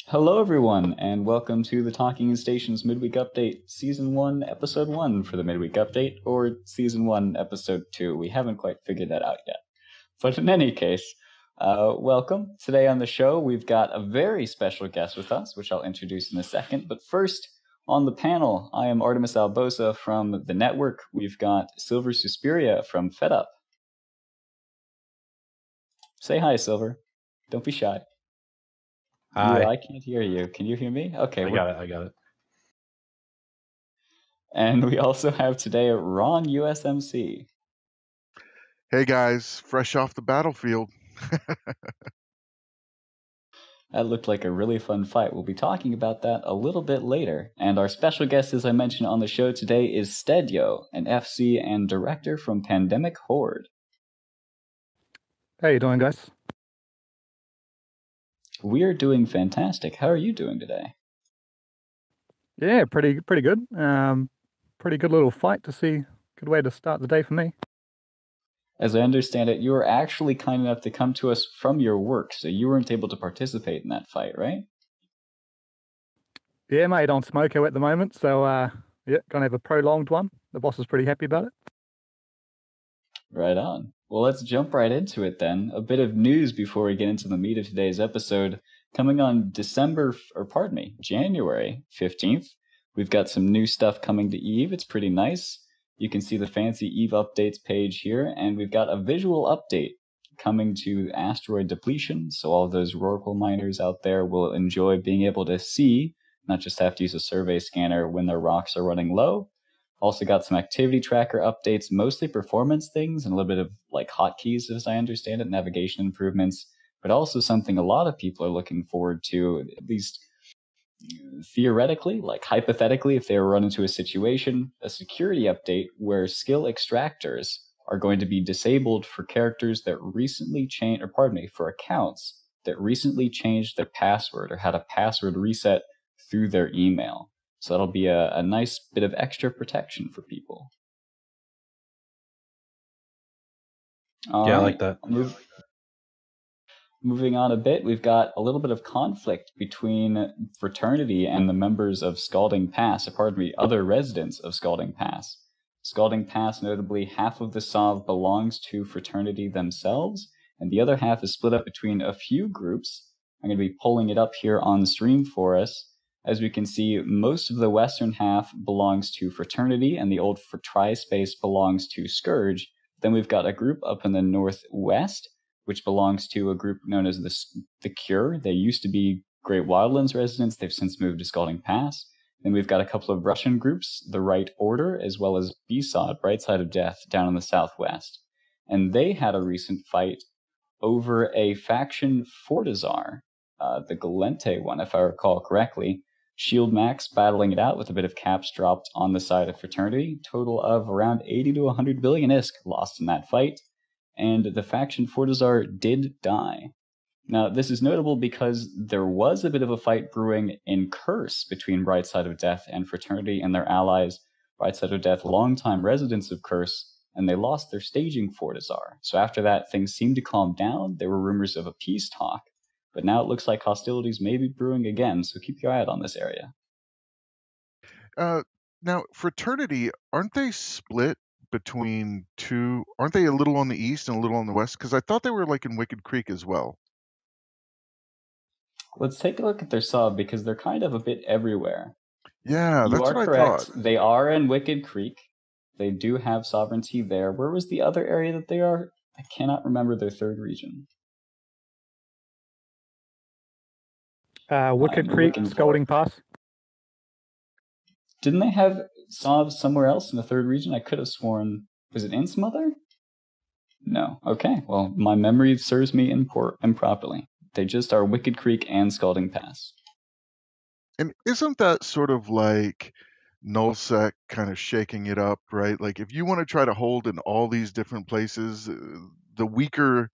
Hello, everyone, and welcome to the Talking Stations Midweek Update, Season 1, Episode 1 for the Midweek Update, or Season 1, Episode 2. We haven't quite figured that out yet. But in any case, welcome. Today on the show, we've got a very special guest with us, which I'll introduce in a second. But first, on the panel, I am Artemis Albosa from the network. We've got Silver Suspiria from FedUp. Say hi, Silver. Don't be shy. Hi. Yeah, I can't hear you. Can you hear me? Okay. I got it. And we also have today Ron USMC. Hey guys, fresh off the battlefield. That looked like a really fun fight. We'll be talking about that a little bit later. And our special guest, as I mentioned on the show today, is Steadyo, an FC and director from Pandemic Horde. How you doing, guys? We are doing fantastic. How are you doing today? Yeah, pretty good. Pretty good little fight to see. Good way to start the day for me. As I understand it, you were actually kind enough to come to us from your work, so you weren't able to participate in that fight, right? Yeah, mate, on Smoko at the moment, so yeah, gonna have a prolonged one. The boss is pretty happy about it. Right on. Well, let's jump right into it then. A bit of news before we get into the meat of today's episode. Coming on January 15th, we've got some new stuff coming to EVE. It's pretty nice. You can see the fancy EVE updates page here, and we've got a visual update coming to asteroid depletion, so all those Rorqual miners out there will enjoy being able to see, not just have to use a survey scanner when their rocks are running low. Also got some activity tracker updates, mostly performance things, and a little bit of like hotkeys, as I understand it, navigation improvements, but also something a lot of people are looking forward to, at least theoretically, like hypothetically, if they were run into a situation, a security update where skill extractors are going to be disabled for characters that recently changed, for accounts that recently changed their password or had a password reset through their email. So that'll be a nice bit of extra protection for people. All right. I like that. Moving on a bit, we've got a little bit of conflict between Fraternity and the members of Scalding Pass, other residents of Scalding Pass. Scalding Pass, notably, half of the SOV belongs to Fraternity themselves, and the other half is split up between a few groups. I'm going to be pulling it up here on stream for us. As we can see, most of the western half belongs to Fraternity, and the old Fratri space belongs to Scourge. Then we've got a group up in the northwest, which belongs to a group known as the Cure. They used to be Great Wildlands residents. They've since moved to Scalding Pass. Then we've got a couple of Russian groups, the Right Order, as well as BSOD, Bright Side of Death, down in the southwest. And they had a recent fight over a faction Fortizar, the Galente one, if I recall correctly. Shield Max battling it out with a bit of caps dropped on the side of Fraternity. Total of around 80 to 100 billion ISK lost in that fight. And the faction Fortizar did die. Now, this is notable because there was a bit of a fight brewing in Curse between Bright Side of Death and Fraternity and their allies. Bright Side of Death, longtime residents of Curse, and they lost their staging Fortizar. So after that, things seemed to calm down. There were rumors of a peace talk. But now it looks like hostilities may be brewing again, so keep your eye out on this area. Now, Fraternity, aren't they split between two? Aren't they a little on the east and a little on the west? Because I thought they were like in Wicked Creek as well. Let's take a look at their sub, because they're kind of a bit everywhere. Yeah, that's what I thought. They are in Wicked Creek. They do have sovereignty there. Where was the other area that they are? I cannot remember their third region. Wicked Creek, Scalding Pass. Didn't they have SOVs somewhere else in the third region? I could have sworn. Was it Innsmother? No. Okay. Well, my memory serves me improperly. They just are Wicked Creek and Scalding Pass. And isn't that sort of like nullsec kind of shaking it up, right? Like if you want to try to hold in all these different places, the weaker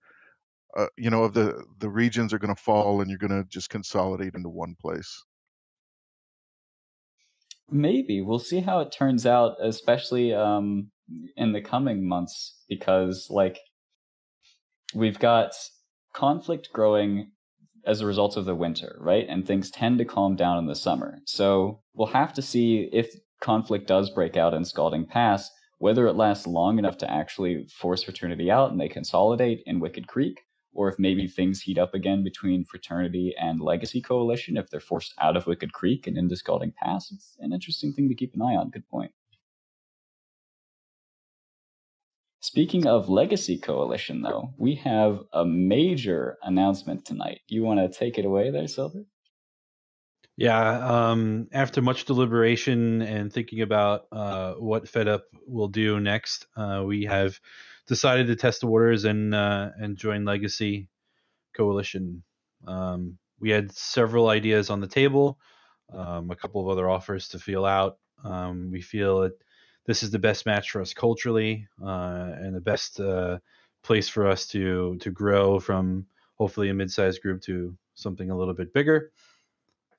of the regions are going to fall and you're going to just consolidate into one place. Maybe. We'll see how it turns out, especially in the coming months, because like we've got conflict growing as a result of the winter, right? And things tend to calm down in the summer. So we'll have to see if conflict does break out in Scalding Pass, whether it lasts long enough to actually force Fraternity out and they consolidate in Wicked Creek, or if maybe things heat up again between Fraternity and Legacy Coalition if they're forced out of Wicked Creek and into Scalding Pass. It's an interesting thing to keep an eye on. Good point. Speaking of Legacy Coalition, though, we have a major announcement tonight. You want to take it away there, Silver? Yeah, after much deliberation and thinking about what FedUp will do next, we have decided to test the waters and join Legacy Coalition. We had several ideas on the table, a couple of other offers to feel out. We feel that this is the best match for us culturally and the best place for us to grow from hopefully a mid-sized group to something a little bit bigger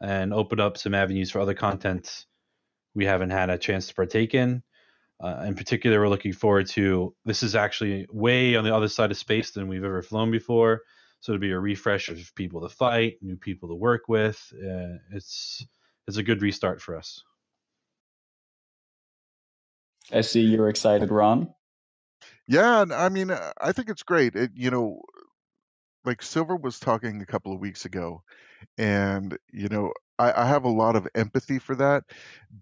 and open up some avenues for other content we haven't had a chance to partake in. In particular, we're looking forward to, this is actually way on the other side of space than we've ever flown before. So it'll be a refresh of people to fight, new people to work with. It's a good restart for us. I see you're excited, Ron. Yeah, I mean, I think it's great. Like Silver was talking a couple of weeks ago, and I have a lot of empathy for that,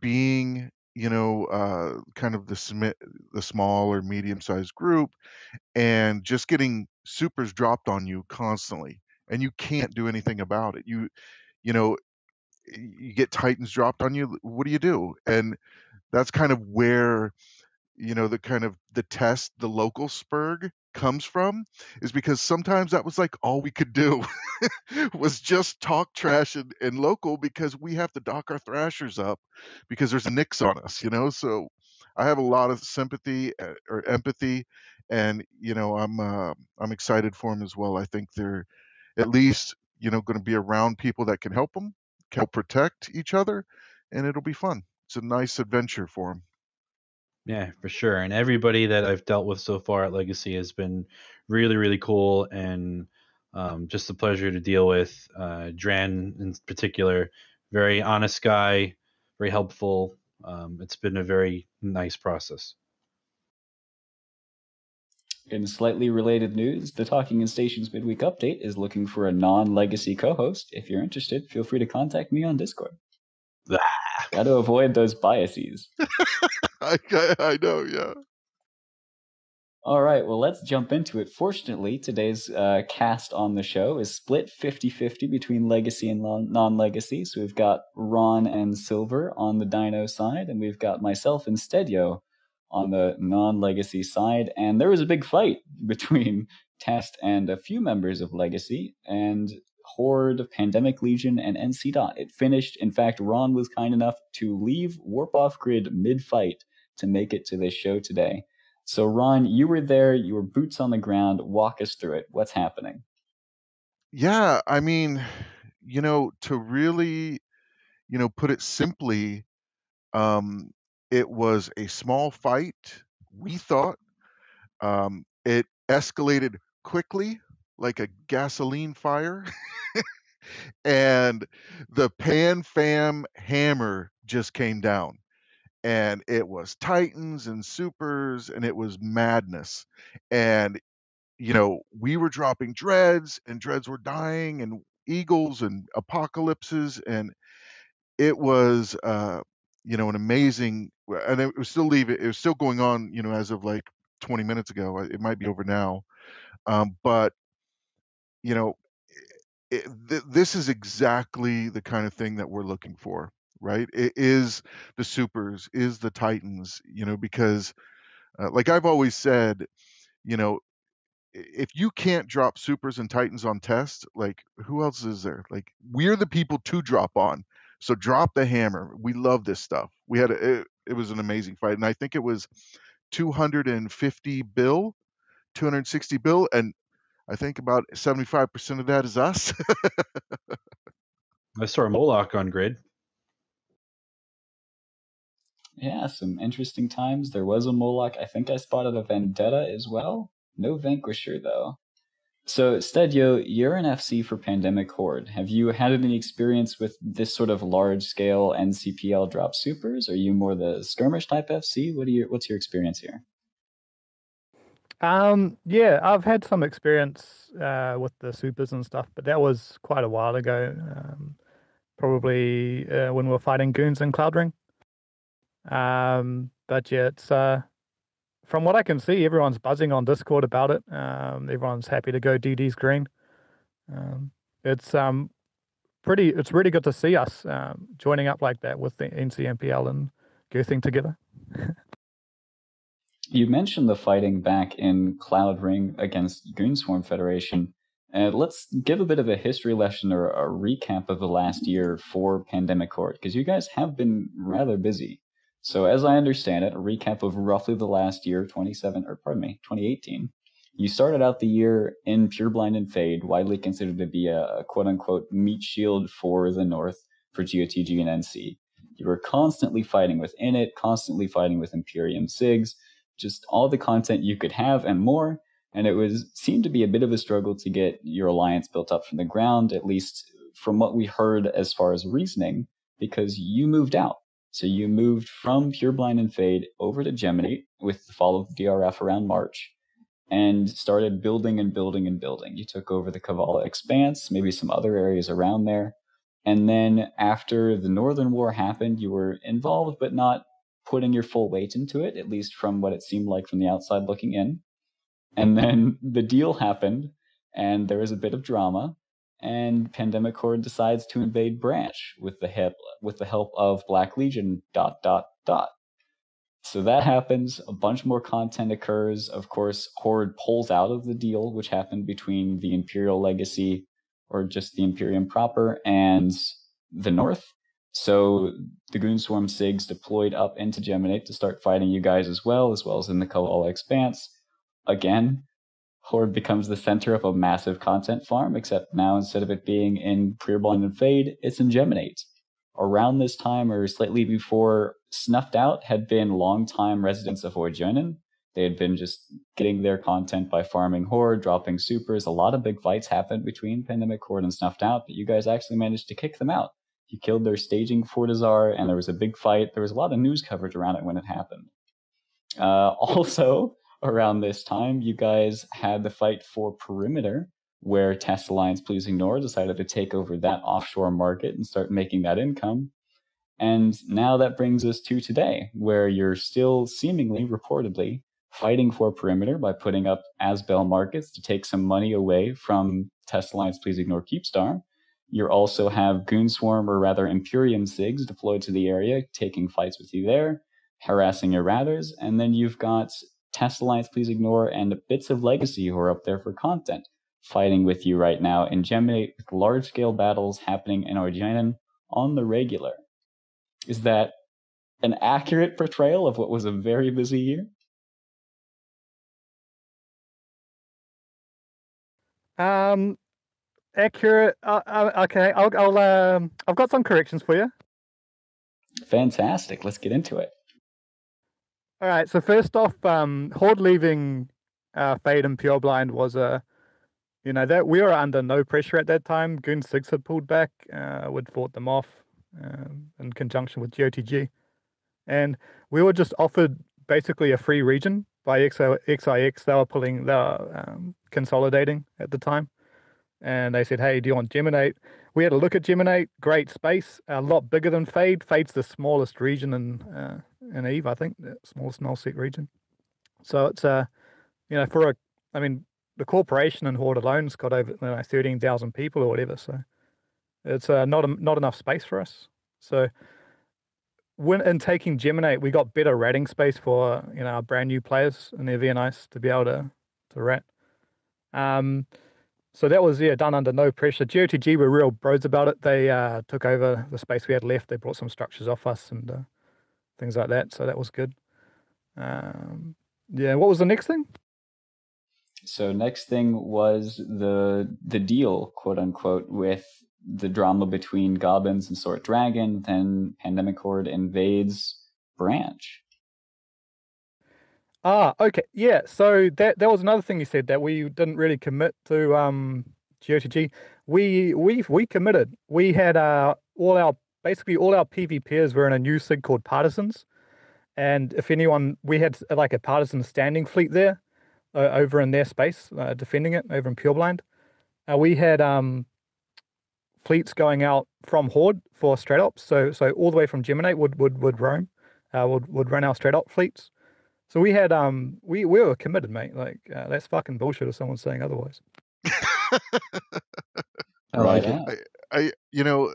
being kind of the small or medium-sized group, and just getting supers dropped on you constantly, and you can't do anything about it. You know you get titans dropped on you. What do you do? And that's kind of where the test, the local spurg comes from, is because sometimes that was like all we could do was just talk trash and local, because we have to dock our thrashers up because there's nicks on us. So I have a lot of sympathy or empathy, and I'm excited for them as well. I think they're at least going to be around people that can help them, can help protect each other, and it'll be fun. It's a nice adventure for them. Yeah, for sure. And everybody that I've dealt with so far at Legacy has been really, really cool and just a pleasure to deal with. Dran in particular, very honest guy, very helpful. It's been a very nice process. In slightly related news, the Talking in Stations Midweek Update is looking for a non-Legacy co-host. If you're interested, feel free to contact me on Discord. Got to avoid those biases. I know, yeah. All right, well, let's jump into it. Fortunately, today's cast on the show is split 50-50 between Legacy and non-Legacy. So we've got Ron and Silver on the Dino side, and we've got myself and Steadyo on the non-Legacy side. And there was a big fight between Test and a few members of Legacy, and Horde, Pandemic Legion, and NC Dot. It finished, in fact, Ron was kind enough to leave Warp Off Grid mid-fight to make it to this show today. So, Ron, you were there, you were boots on the ground. Walk us through it. What's happening? Yeah, I mean, to really, put it simply, it was a small fight, we thought. It escalated quickly like a gasoline fire. And the Pan Fam hammer just came down. And it was Titans and Supers, and it was madness. And we were dropping dreads, and dreads were dying, and eagles and apocalypses, and it was an amazing, and it was still going on, as of like 20 minutes ago. It might be over now. But you know this is exactly the kind of thing that we're looking for, right? It is the supers, is the Titans, because like I've always said, you know if you can't drop supers and Titans on test, like who else is there? Like we're the people to drop on. So drop the hammer. We love this stuff. It was an amazing fight, and I think it was 250 bill, 260 bill, and I think about 75% of that is us. I saw a Moloch on grid. Yeah, some interesting times. There was a Moloch. I think I spotted a Vendetta as well. No Vanquisher, though. So, Steadyo, you're an FC for Pandemic Horde. Have you had any experience with this sort of large-scale NCPL drop supers? Are you more the skirmish type FC? What's your experience here? Yeah, I've had some experience with the supers and stuff, but that was quite a while ago. Probably when we were fighting goons in Cloud Ring. But yeah, it's from what I can see, everyone's buzzing on Discord about it. Everyone's happy to go DD's green. It's it's really good to see us joining up like that with the NCMPL and goofing together. You mentioned the fighting back in Cloud Ring against Goonswarm Federation. Let's give a bit of a history lesson or a recap of the last year for Pandemic Horde, because you guys have been rather busy. So as I understand it, a recap of roughly the last year, 2018. You started out the year in Pureblind and Fade, widely considered to be a quote-unquote meat shield for the North for GOTG and NC. You were constantly fighting with Init, constantly fighting with Imperium SIGs, just all the content you could have and more, and it seemed to be a bit of a struggle to get your alliance built up from the ground, at least from what we heard as far as reasoning, because you moved out. So you moved from Pureblind and Fade over to Geminate with the fall of the DRF around March, and started building and building and building. You took over the Kavala Expanse, maybe some other areas around there, and then after the Northern War happened, you were involved but not putting your full weight into it, at least from what it seemed like from the outside looking in. And then the deal happened, and there was a bit of drama, and Pandemic Horde decides to invade Branch with the help of Black Legion ... So that happens, a bunch more content occurs. Of course, Horde pulls out of the deal, which happened between the Imperial Legacy, or just the Imperium proper, and the North. So the Goonswarm SIGs deployed up into Geminate to start fighting you guys as well as in the Kavala Expanse. Again, Horde becomes the center of a massive content farm, except now instead of it being in Pureblind and Fade, it's in Geminate. Around this time, or slightly before, Snuffed Out had been longtime residents of Orjonen. They had been just getting their content by farming Horde, dropping supers. A lot of big fights happened between Pandemic Horde and Snuffed Out, but you guys actually managed to kick them out. You killed their staging Fortizar, and there was a big fight. There was a lot of news coverage around it when it happened. Also, around this time, you guys had the fight for Perimeter, where Test Alliance Please Ignore decided to take over that offshore market and start making that income. And now that brings us to today, where you're still seemingly, reportedly, fighting for Perimeter by putting up Asbel markets to take some money away from Test Alliance Please Ignore Keepstar. You also have Goonswarm, or rather Imperium SIGs, deployed to the area, taking fights with you there, harassing your Rathers, and then you've got Test Alliance Please Ignore and bits of Legacy who are up there for content, fighting with you right now in Geminate, with large-scale battles happening in Orjonen on the regular. Is that an accurate portrayal of what was a very busy year? Accurate. Okay, I've got some corrections for you. Fantastic. Let's get into it. All right. So first off, Horde leaving Fade and Pureblind was that we were under no pressure at that time. Goon 6 had pulled back. We'd fought them off in conjunction with GOTG, and we were just offered basically a free region by XIX. They were consolidating at the time. And they said, hey, do you want Geminate? We had a look at Geminate, great space, a lot bigger than Fade. Fade's the smallest region in EVE, I think, the smallest null-set region. So it's, the corporation in Horde alone's got over 13,000 people or whatever. So it's not enough space for us. So in taking Geminate, we got better ratting space for, our brand new players, and they're very nice to be able to rat. So that was done under no pressure. GOTG were real bros about it. They took over the space we had left. They brought some structures off us and things like that. So that was good. What was the next thing? So next thing was the deal, quote unquote, with the drama between Goblins and Sword Dragon. Then Pandemic Horde invades Branch. Okay, yeah. So that was another thing you said, that we didn't really commit to GOTG. We committed. We had basically all our PvPers were in a new sig called Partisans, and if anyone, we had like a partisan standing fleet there over in their space, defending it over in Pureblind. We had fleets going out from Horde for straight ops, so all the way from Geminate would roam, would run our straight op fleets. So we had we were committed, mate. Like that's fucking bullshit if someone's saying otherwise. I like Right it. on. I you know,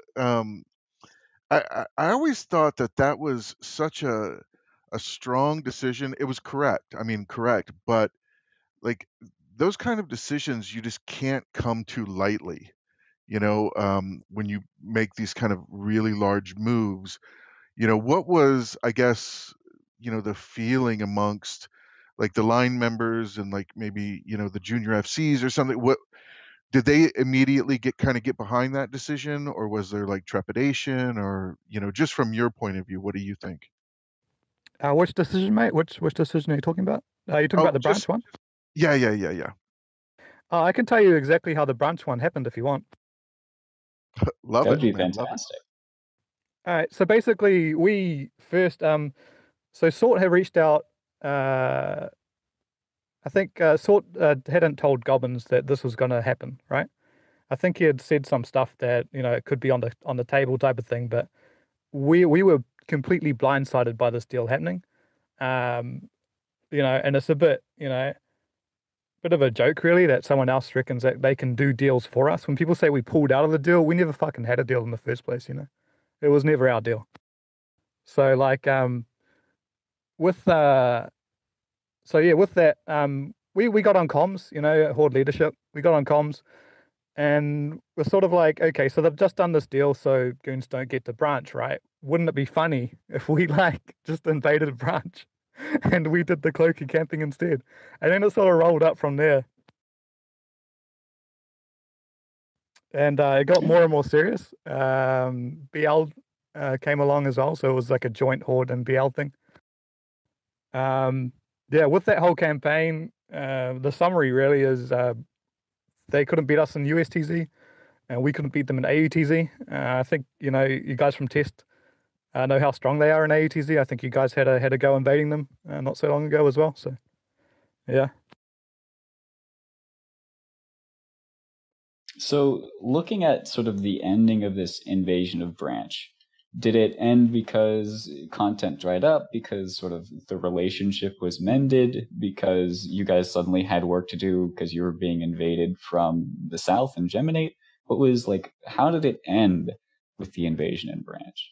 I always thought that was such a strong decision. It was correct. I mean, correct, but like those kind of decisions you just can't come to lightly. When you make these kind of really large moves, what was, I guess, the feeling amongst like the line members and like maybe, the junior FCs or something? What did they immediately get behind that decision, or was there like trepidation, or, just from your point of view, what do you think? Which decision, mate? Which decision are you talking about? Are you talking Oh, about the branch just one? yeah. I can tell you exactly how the branch one happened if you want. Love That it, would be man. Love it. fantastic. All right. So basically, we first so Sort had reached out. I think Sort hadn't told Goblins that this was going to happen, right? I think he had said some stuff that it could be on the table type of thing, but we were completely blindsided by this deal happening. Um, and it's a bit of a joke really that someone else reckons that they can do deals for us. When people say we pulled out of the deal, we never fucking had a deal in the first place. It was never our deal. So like with with that we got on comms, Horde leadership. We got on comms and we're sort of like, okay, so they've just done this deal so goons don't get to branch, right? Wouldn't it be funny if we like just invaded a branch and we did the cloaky camping instead? And then it sort of rolled up from there. And it got more and more serious. BL came along as well, so it was like a joint Horde and BL thing. With that whole campaign, the summary really is they couldn't beat us in USTZ, and we couldn't beat them in AUTZ. I think you guys from Test know how strong they are in AUTZ. I think you guys had a go invading them not so long ago as well. So, yeah. So, looking at sort of the ending of this invasion of Branch, did it end because content dried up, because sort of the relationship was mended, because you guys suddenly had work to do because you were being invaded from the south and Geminate? What was like, how did it end with the invasion in Branch?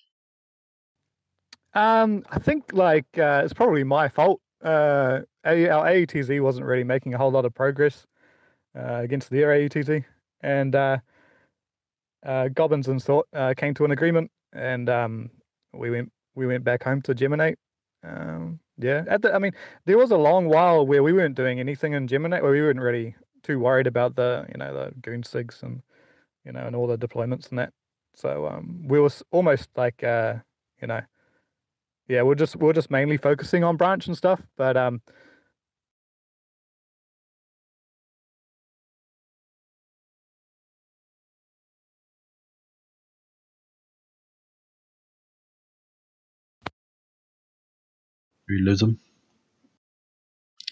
I think like it's probably my fault. Our AUTZ wasn't really making a whole lot of progress against their AUTZ, and Goblins and Sort came to an agreement, and we went back home to Geminate. There was a long while where we weren't doing anything in Geminate, where we weren't really too worried about the goon sigs and and all the deployments and that. So we were almost like we're just mainly focusing on branch and stuff, but We lose them.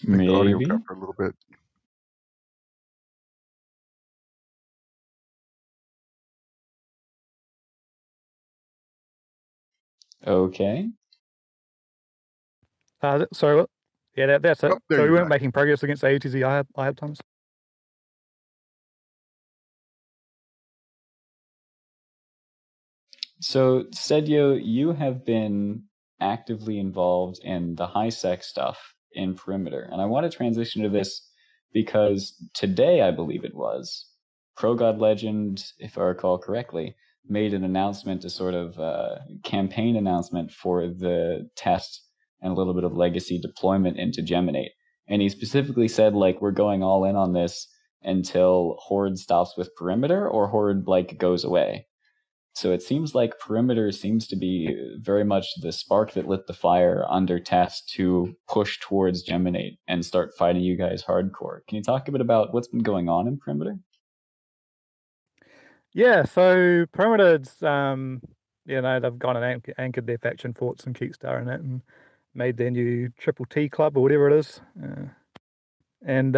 I think the audio Maybe. cut for a little bit. Okay. sorry, what? Yeah, that's it. Oh, there So we you're weren't back. making progress against AUTZ. I have times. So, Steadyo, you have been actively involved in the high sec stuff in Perimeter. And I want to transition to this because today, I believe it was, Pro God Legend, if I recall correctly, made an announcement, a sort of campaign announcement for the test and a little bit of legacy deployment into Geminate. And he specifically said, like, we're going all in on this until Horde stops with Perimeter or Horde, like, goes away. So it seems like Perimeter seems to be very much the spark that lit the fire under Test to push towards Geminate and start fighting you guys hardcore. Can you talk a bit about what's been going on in Perimeter? Yeah, so Perimeter's, they've gone and anchored their faction forts and Keepstar in it and made their new Triple T club or whatever it is. And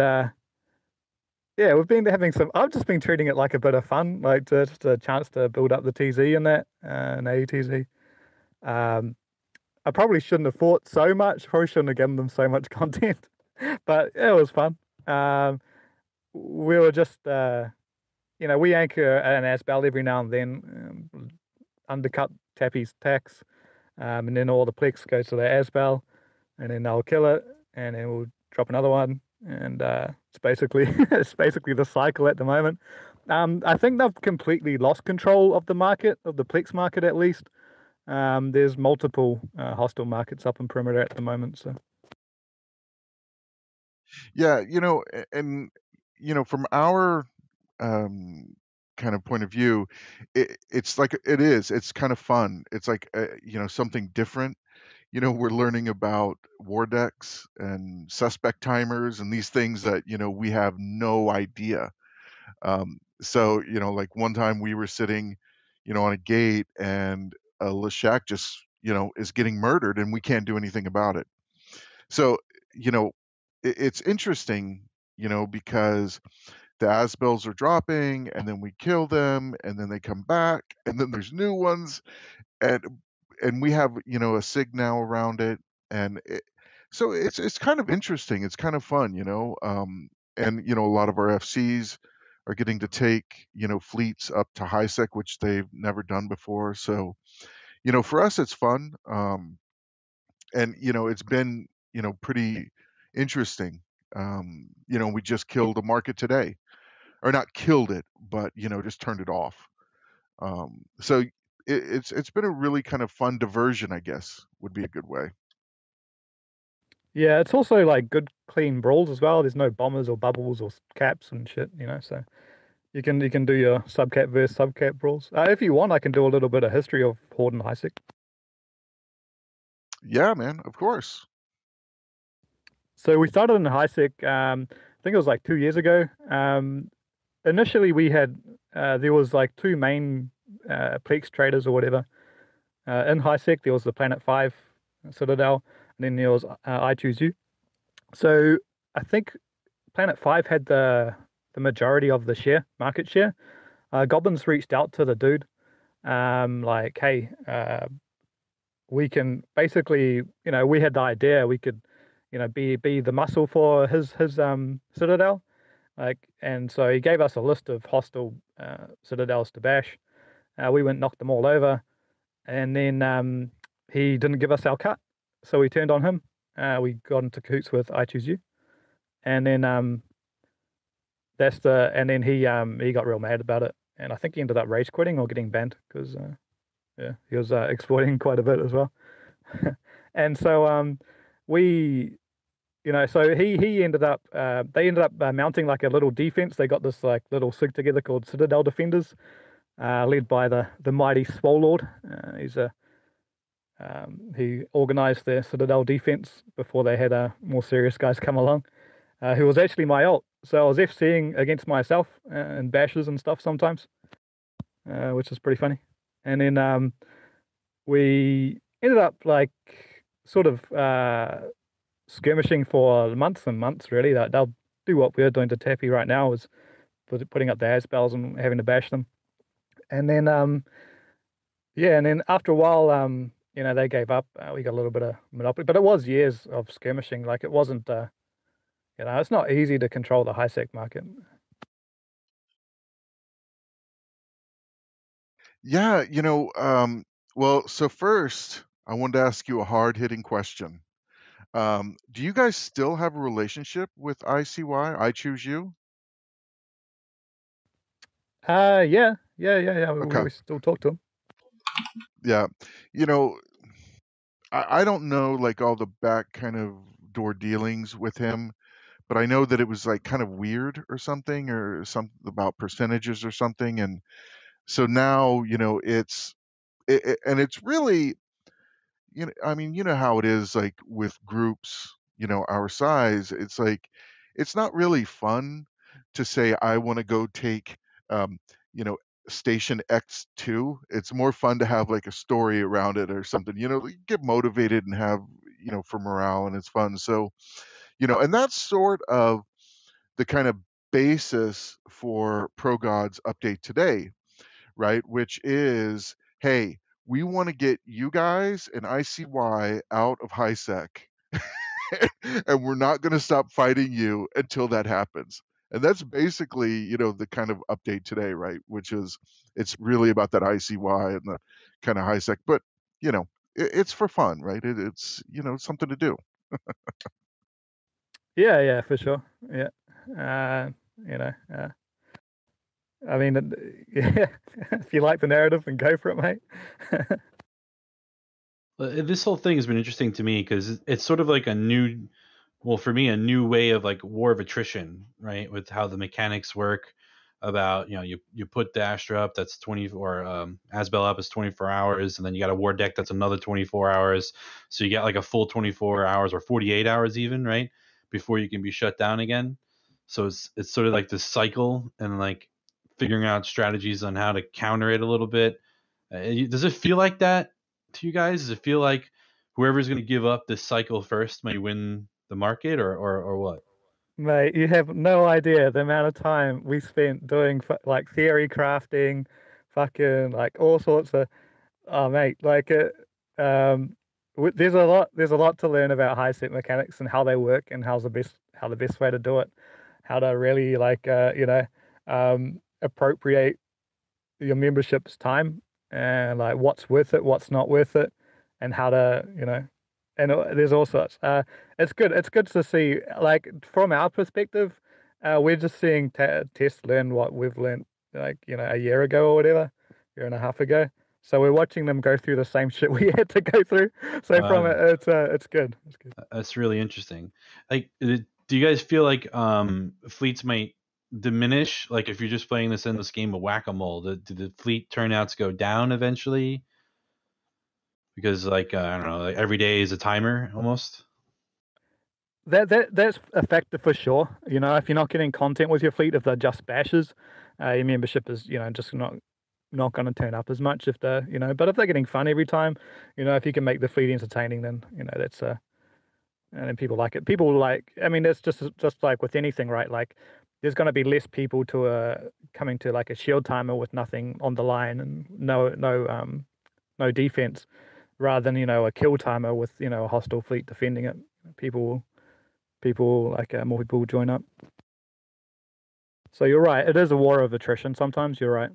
yeah, we've been having some. I've just been treating it like a bit of fun, like just a chance to build up the TZ in that, an ATZ. I probably shouldn't have fought so much. Probably shouldn't have given them so much content, but it was fun. We were just, we anchor an Asbel every now and then, undercut Tappy's tax, and then all the plex goes to the Asbel, and then they'll kill it, and then we'll drop another one, and it's basically the cycle at the moment. I think they've completely lost control of the market, of the plex market at least. There's multiple hostile markets up in Perimeter at the moment. So Yeah, and from our kind of point of view, it's like it's kind of fun. It's like something different. We're learning about war decks and suspect timers and these things that we have no idea. So like one time we were sitting on a gate and a Leshak just is getting murdered and we can't do anything about it. So it's interesting because the Asbels are dropping and then we kill them and then they come back and then there's new ones and we have a sig now around it and so it's kind of interesting, it's kind of fun, and a lot of our FCs are getting to take fleets up to high sec, which they've never done before. So for us it's fun, and it's been pretty interesting. We just killed a market today, or not killed it, but just turned it off. So it's been a really kind of fun diversion, I guess, would be a good way. yeah, it's also like good clean brawls as well. There's no bombers or bubbles or caps and shit, so you can do your subcap versus subcap brawls. If you want, I can do a little bit of history of Horde and Highsec. Yeah, man, of course. So we started in Highsec, I think it was like 2 years ago. Initially we had there was like two main plex traders or whatever. In Highsec there was the Planet 5 Citadel, and then there was I Choose You. So I think Planet 5 had the majority of the market share. Goblins reached out to the dude, like, hey, we can basically, we had the idea we could, be the muscle for his Citadel, like, and so he gave us a list of hostile Citadels to bash. We went knocked them all over, and then he didn't give us our cut, so we turned on him. We got into cahoots with I Choose You, and then and then he got real mad about it, and I think he ended up rage quitting or getting banned because yeah, he was exploiting quite a bit as well. And so we, so he ended up they ended up mounting like a little defense. They got this like little sig together called Citadel Defenders, led by the mighty Swolord. He organized their Citadel defense before they had more serious guys come along, who was actually my ult. So I was FCing against myself and bashes and stuff sometimes, which is pretty funny. And then we ended up like sort of skirmishing for months and months, really. They'll do what we're doing to Tappy right now, is putting up the Asbels and having to bash them. And then, yeah, and then after a while, they gave up. We got a little bit of monopoly, but it was years of skirmishing. Like, it wasn't, it's not easy to control the high sec market. Yeah, well, so first, I wanted to ask you a hard-hitting question. Do you guys still have a relationship with ICY, I Choose You? Yeah. Okay. We still talk to him. Yeah. I don't know like all the back kind of door dealings with him, but I know that it was like kind of weird or something about percentages or something. And So now, and it's really, I mean, you know how it is, like with groups, our size, it's like, it's not really fun to say, I want to go take, um, you know, station X2. It's more fun to have like a story around it or something, like, get motivated and have, for morale, and it's fun. So, and that's sort of the kind of basis for Pro God's update today, right? Which is, hey, we want to get you guys and ICY out of HiSec, and we're not going to stop fighting you until that happens. And that's basically, the kind of update today, right? Which is, it's really about that ICY and the kind of HiSec, but it's for fun, right? It's something to do. Yeah, for sure. Yeah. I mean, yeah, if you like the narrative, then go for it, mate. This whole thing has been interesting to me because it's sort of like for me, a new way of like war of attrition, right? With how the mechanics work. About you put the Astra up, that's 24, Asbel up is 24 hours, and then you got a war deck that's another 24 hours. So you got like a full 24 hours or 48 hours even, right, before you can be shut down again. So it's sort of like this cycle, and like figuring out strategies on how to counter it a little bit. Does it feel like that to you guys? Does it feel like whoever's going to give up this cycle first may win the market, or what? Mate, you have no idea the amount of time we spent doing like theory crafting, fucking like all sorts of. Oh, mate, like there's a lot to learn about high set mechanics and how they work and how the best way to do it, how to really like appropriate your membership's time and like what's worth it, what's not worth it, and how to and there's all sorts. It's good. It's good to see. Like from our perspective, we're just seeing Test learn what we've learned, like a year ago or whatever, year and a half ago. So we're watching them go through the same shit we had to go through. So from it, it's good. It's good. That's really interesting. Like, do you guys feel like fleets might diminish? Like, if you're just playing this endless game of whack-a-mole, do the fleet turnouts go down eventually? Because like I don't know, like every day is a timer almost. That's a factor for sure. If you're not getting content with your fleet, if they're just bashes, your membership is just not going to turn up as much if they're But if they're getting fun every time, if you can make the fleet entertaining, then that's and then people like it. People like. I mean, it's just like with anything, right? Like, there's going to be less people to coming to like a shield timer with nothing on the line and no defense, rather than a kill timer with a hostile fleet defending it. People like more people will join up. So you're right. It is a war of attrition. Sometimes you're right.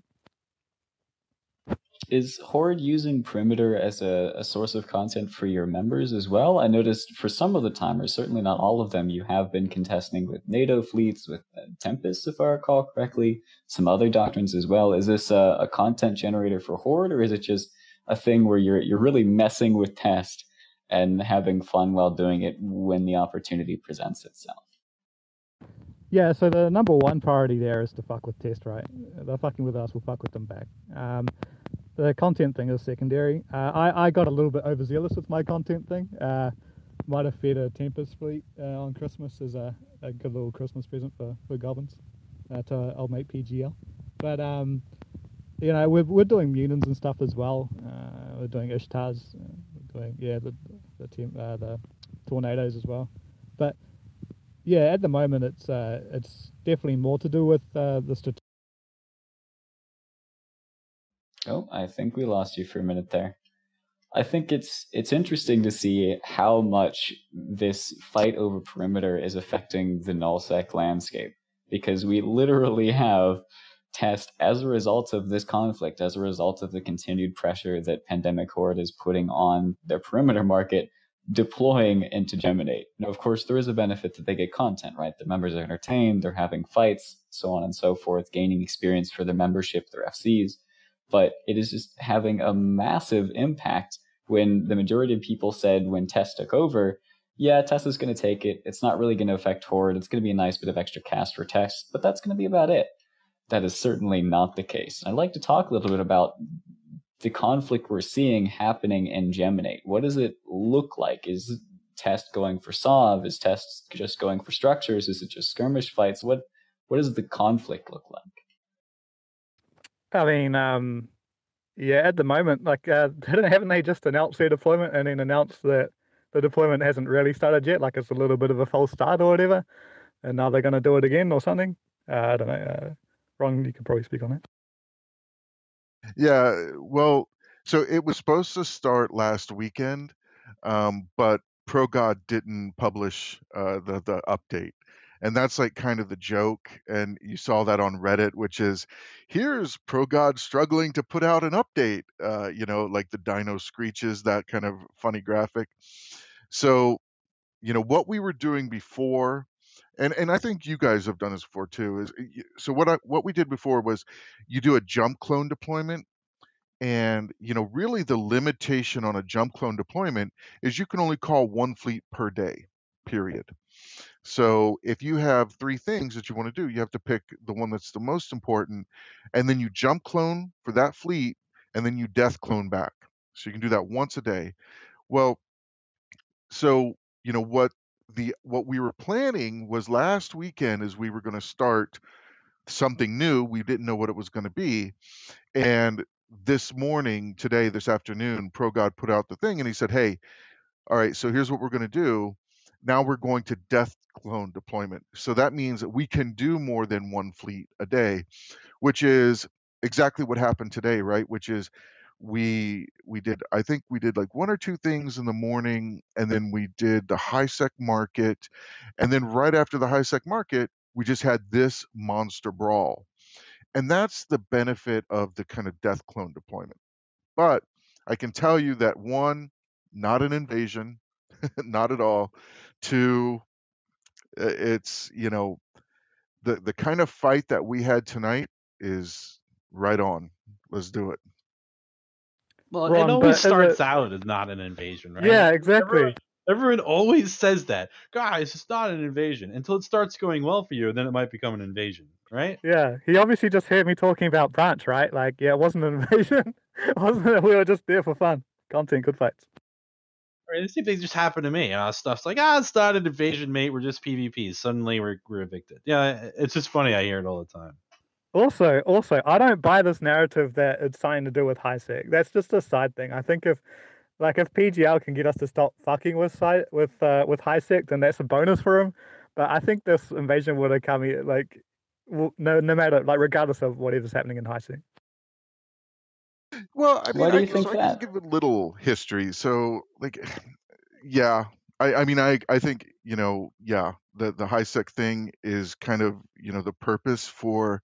Is Horde using Perimeter as a source of content for your members as well? I noticed for some of the timers, certainly not all of them, you have been contesting with NATO fleets, with Tempest, if I recall correctly, some other doctrines as well. Is this a content generator for Horde, or is it just a thing where you're really messing with Test and having fun while doing it when the opportunity presents itself? Yeah, so the number one priority there is to fuck with Test, right? They're fucking with us, we'll fuck with them back. The content thing is secondary. I got a little bit overzealous with my content thing. Might have fed a Tempest fleet on Christmas as a good little Christmas present for Goblins to old mate PGL. But we're doing Munins and stuff as well. We're doing Ishtars, we're doing the Tornadoes as well. But yeah, at the moment it's definitely more to do with the statistics. Oh, I think we lost you for a minute there. I think it's interesting to see how much this fight over Perimeter is affecting the nullsec landscape, because we literally have Test, as a result of this conflict, as a result of the continued pressure that Pandemic Horde is putting on their Perimeter market, deploying into Geminate. Now, of course, there is a benefit that they get content, right? The members are entertained, they're having fights, so on and so forth, gaining experience for their membership, their FCs. But it is just having a massive impact when the majority of people said when Test took over, yeah, Test is going to take it. It's not really going to affect Horde. It's going to be a nice bit of extra cast for Test, but that's going to be about it. that is certainly not the case. I'd like to talk a little bit about the conflict we're seeing happening in Geminate. What does it look like? Is Test going for Sov? Is Test just going for structures? Is it just skirmish fights? What does the conflict look like? I mean, yeah, at the moment, like, haven't they just announced their deployment and then announced that the deployment hasn't really started yet? Like, it's a little bit of a false start or whatever, and now they're going to do it again or something. I don't know. Ron, you could probably speak on that. Yeah, well, so it was supposed to start last weekend, but ProGod didn't publish the update. And that's like kind of the joke. And you saw that on Reddit, which is here's ProGod struggling to put out an update, like the dino screeches, that kind of funny graphic. So, what we were doing before, and I think you guys have done this before too, is so what we did before was you do a jump clone deployment. And, really the limitation on a jump clone deployment is you can only call one fleet per day, period. So if you have 3 things that you want to do, you have to pick the one that's the most important, and then you jump clone for that fleet, and then you death clone back. So you can do that once a day. Well, so, what we were planning was last weekend is we were going to start something new. We didn't know what it was going to be. And this morning, this afternoon, ProGod put out the thing and he said, hey, all right, so here's what we're going to do. Now we're going to death clone deployment. So that means that we can do more than one fleet a day, which is exactly what happened today, right? Which is I think we did like 1 or 2 things in the morning, and then we did the high sec market. And then right after the high sec market, we just had this monster brawl. And that's the benefit of the kind of death clone deployment. But I can tell you that 1, not an invasion, not at all. 2, it's, the kind of fight that we had tonight is right on. Let's do it. Well, it Ron, always but starts out as not an invasion, right? Yeah, exactly. Everyone always says that. Guys, it's not an invasion until it starts going well for you, and then it might become an invasion, right? Yeah, he obviously just heard me talking about Branch, right? Like, yeah, it wasn't an invasion. Wasn't it? We were just there for fun. Content, good fights. Right, the same thing just happened to me. Stuff's like, it's not an invasion, mate. We're just PvPs. Suddenly we're evicted. Yeah, it's just funny. I hear it all the time. Also, I don't buy this narrative that it's something to do with high sec. That's just a side thing. I think if PGL can get us to stop fucking with high sec, then that's a bonus for him. But I think this invasion would have come like, no matter, like, regardless of whatever's happening in high sec. Well, I mean, Why do you I think can that? give a little history. So, like, yeah, I mean, I think, yeah, the high sec thing is kind of, the purpose for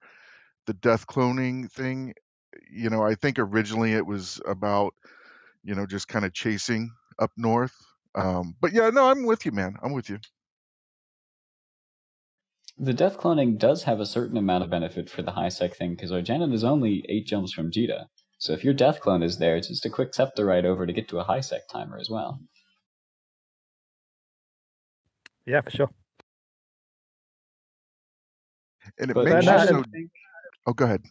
the death cloning thing. I think originally it was about, just kind of chasing up north. But yeah, no, I'm with you, man. I'm with you. The death cloning does have a certain amount of benefit for the high sec thing, because Argenin is only 8 jumps from Jita. So if your death clone is there, it's just a quick scepter ride over to get to a high sec timer as well. Yeah, for sure. And it But makes why you do so. you think? Oh, go ahead.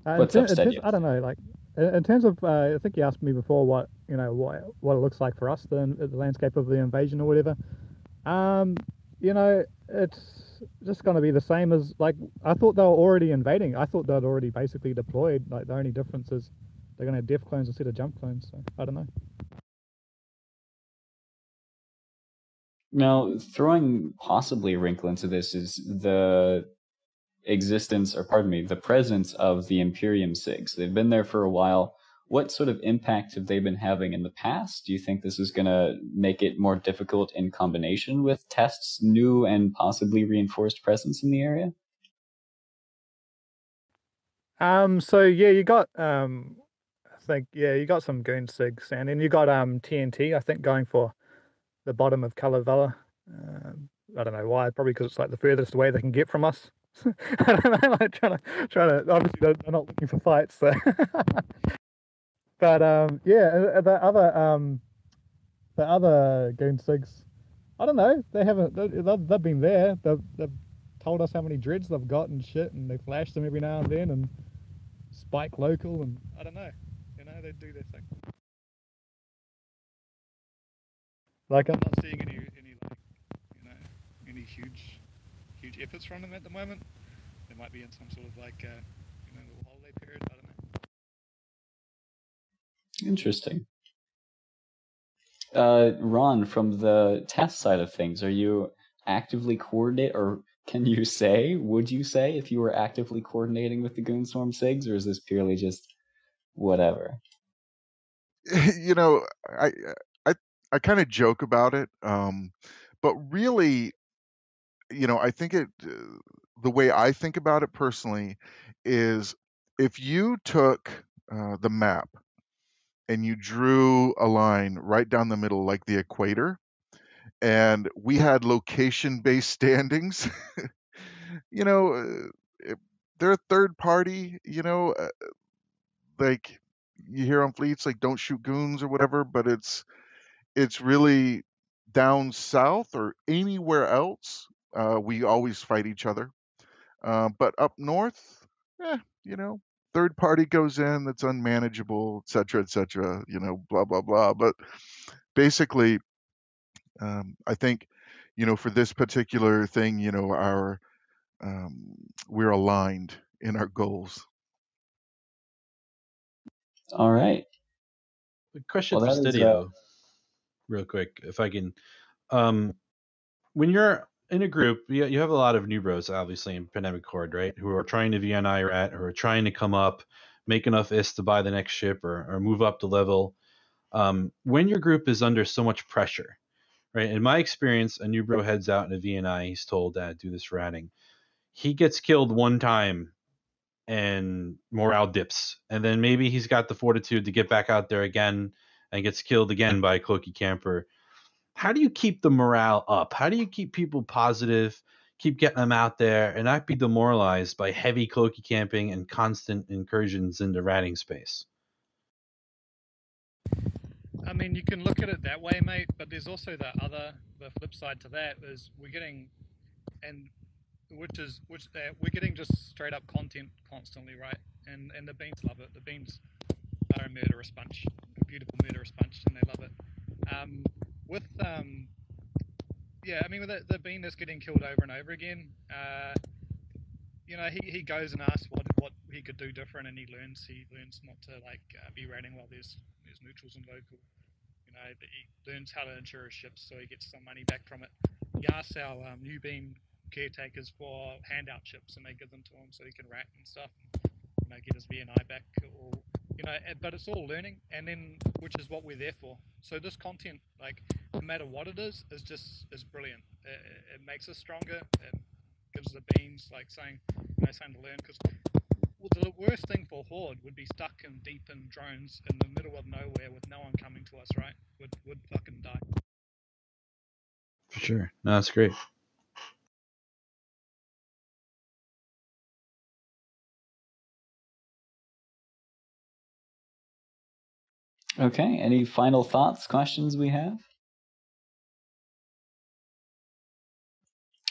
What's up, Steadyo? I don't know. Like, in terms of, I think you asked me before what it looks like for us, the landscape of the invasion or whatever. It's just going to be the same as, like, I thought they were already invading. I thought they'd already basically deployed. Like, the only difference is they're going to have death clones instead of jump clones. So I don't know. Now, throwing possibly a wrinkle into this is the the presence of the Imperium SIGs. They've been there for a while. What sort of impact have they been having in the past? Do you think this is going to make it more difficult in combination with Test's new and possibly reinforced presence in the area? So yeah, you got I think, yeah, you got some goon SIGs, and then you got TNT, I think, going for the bottom of Kalevala. I don't know why. Probably because it's like the furthest away they can get from us. I don't know. Like, trying to. Obviously, they're not looking for fights. So. But yeah, the other goon SIGs, I don't know. They haven't. They've been there. They've told us how many dreads they've got and shit, and they flash them every now and then, and spike local, and I don't know, they do their thing. Like, I'm not seeing any like, any huge efforts from them at the moment. They might be in some sort of like, little holiday period. I don't know. Interesting. Ron, from the test side of things, are you actively coordinate, or would you say if you were actively coordinating with the Goonswarm SIGs, or is this purely just whatever? I kind of joke about it, but really, I think the way I think about it personally is if you took the map and you drew a line right down the middle like the equator, and we had location-based standings, they're a third party, like you hear on fleets like don't shoot goons or whatever, but it's really down south or anywhere else, we always fight each other. But up north, eh, third party goes in that's unmanageable, et cetera, blah, blah, blah. But basically, I think, for this particular thing, we're aligned in our goals. All right. The question Well, for that is, Steadyo, real quick, if I can. When you're in a group, you have a lot of new bros, obviously, in Pandemic Horde, right? Who are trying to VNI rat, who are trying to come up, make enough IS to buy the next ship or move up the level. When your group is under so much pressure, right? In my experience, a new bro heads out in a VNI, he's told, do this ratting. He gets killed one time and morale dips. And then maybe he's got the fortitude to get back out there again and gets killed again by a cloaky camper. How do you keep the morale up? How do you keep people positive, keep getting them out there, and not be demoralized by heavy cloaky camping and constant incursions into ratting space? I mean, you can look at it that way, mate, but there's also the flip side to that is we're getting just straight up content constantly, right? And the beans love it. The beans are a murderous bunch, a beautiful murderous bunch, and they love it. With the bean that's getting killed over and over again. He goes and asks what he could do different, and he learns not to be ratting while there's neutrals and local. He learns how to insure his ships, so he gets some money back from it. He asks our new beam caretakers for handout ships, and they give them to him so he can rat and stuff, and, get his VNI back, or but it's all learning, and then which is what we're there for. So this content, no matter what it is brilliant. It makes us stronger. It gives the beams something to learn, because the worst thing for Horde would be stuck in deep in drones in the middle of nowhere with no one coming to us, right? Would fucking die. For sure. No, that's great. Okay, any final thoughts, questions we have?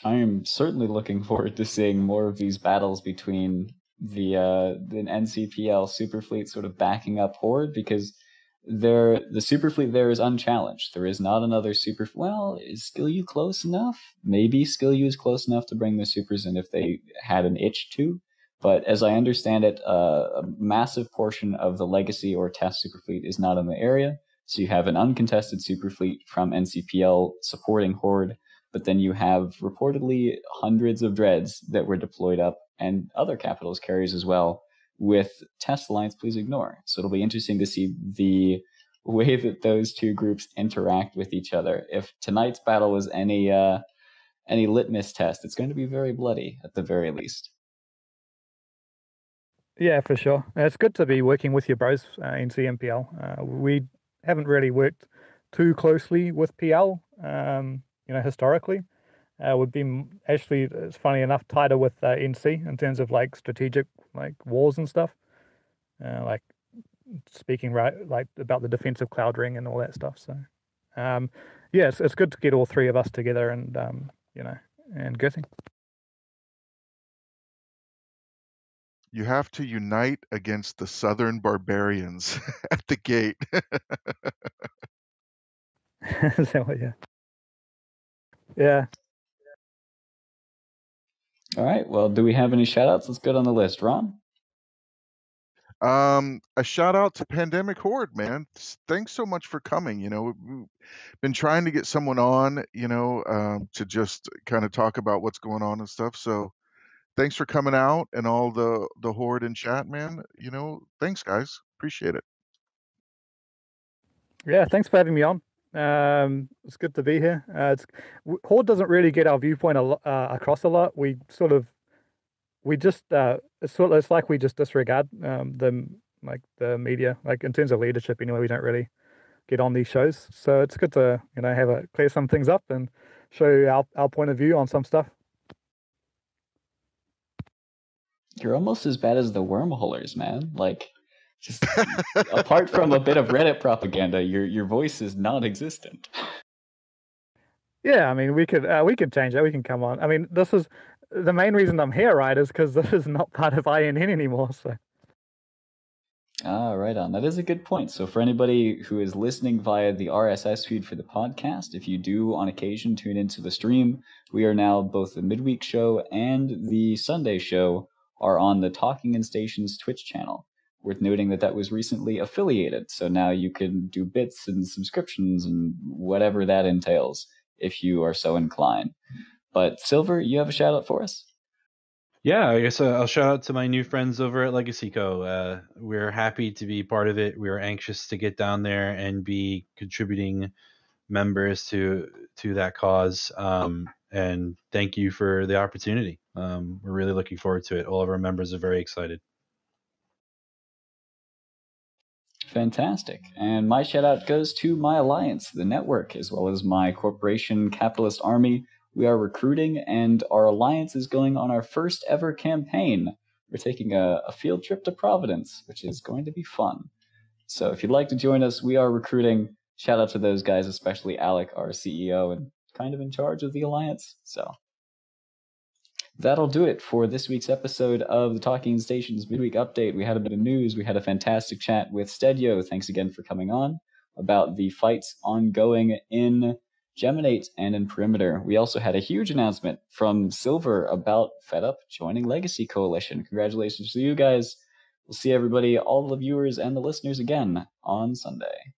I am certainly looking forward to seeing more of these battles between the NCPL Superfleet sort of backing up Horde, because the Superfleet there is unchallenged. There is not another super. Well, is Skill U close enough? Maybe Skill U is close enough to bring the supers in if they had an itch to. But as I understand it, a massive portion of the Legacy or Test Superfleet is not in the area. So you have an uncontested Superfleet from NCPL supporting Horde, but then you have reportedly hundreds of dreads that were deployed up, and other Capitals carriers as well, with Test Alliance Please Ignore. So it'll be interesting to see the way that those two groups interact with each other. If tonight's battle was any litmus test, it's going to be very bloody at the very least. Yeah, for sure. It's good to be working with your bros in CMPL. We haven't really worked too closely with PL, historically. We've been actually, it's funny enough, tighter with NC in terms of strategic wars and stuff. Speaking about the defensive cloud ring and all that stuff. So, it's good to get all three of us together and and getting. You have to unite against the Southern barbarians at the gate. So, yeah. Yeah. All right. Well, do we have any shout outs? Let's go down the list. Ron? A shout out to Pandemic Horde, man. Thanks so much for coming. We've been trying to get someone on, to just kind of talk about what's going on and stuff. So thanks for coming out, and all the Horde in chat, man. Thanks, guys. Appreciate it. Yeah, thanks for having me on. It's good to be here. Horde doesn't really get our viewpoint across a lot. It's like we just disregard the media, like in terms of leadership anyway. We don't really get on these shows, so it's good to clear some things up and show our point of view on some stuff. You're almost as bad as the wormholers, man. Like, just apart from a bit of Reddit propaganda, your voice is non-existent. Yeah, I mean, we could change that. We can come on. I mean, this is the main reason I'm here, right? Is because this is not part of INN anymore. So. Ah, right on. That is a good point. So for anybody who is listening via the RSS feed for the podcast, if you do on occasion tune into the stream, we are now both the midweek show and the Sunday show are on the Talking in Stations Twitch channel. Worth noting that was recently affiliated, so now you can do bits and subscriptions and whatever that entails if you are so inclined. But Silver, you have a shout out for us? Yeah, I guess I'll shout out to my new friends over at Legacy Co. We're happy to be part of it. We're anxious to get down there and be contributing members to that cause. And thank you for the opportunity. We're really looking forward to it. All of our members are very excited. Fantastic. And my shout out goes to my alliance, the network, as well as my corporation capitalist army. We are recruiting, and our alliance is going on our first ever campaign. We're taking a field trip to Providence, which is going to be fun. So if you'd like to join us, we are recruiting. Shout out to those guys, especially Alec, our CEO, and kind of in charge of the alliance. So that'll do it for this week's episode of the Talking Stations Midweek Update. We had a bit of news. We had a fantastic chat with Steadyo. Thanks again for coming on, about the fights ongoing in Geminate and in Perimeter. We also had a huge announcement from Silver about FedUp joining Legacy Coalition. Congratulations to you guys. We'll see everybody, all the viewers and the listeners again on Sunday.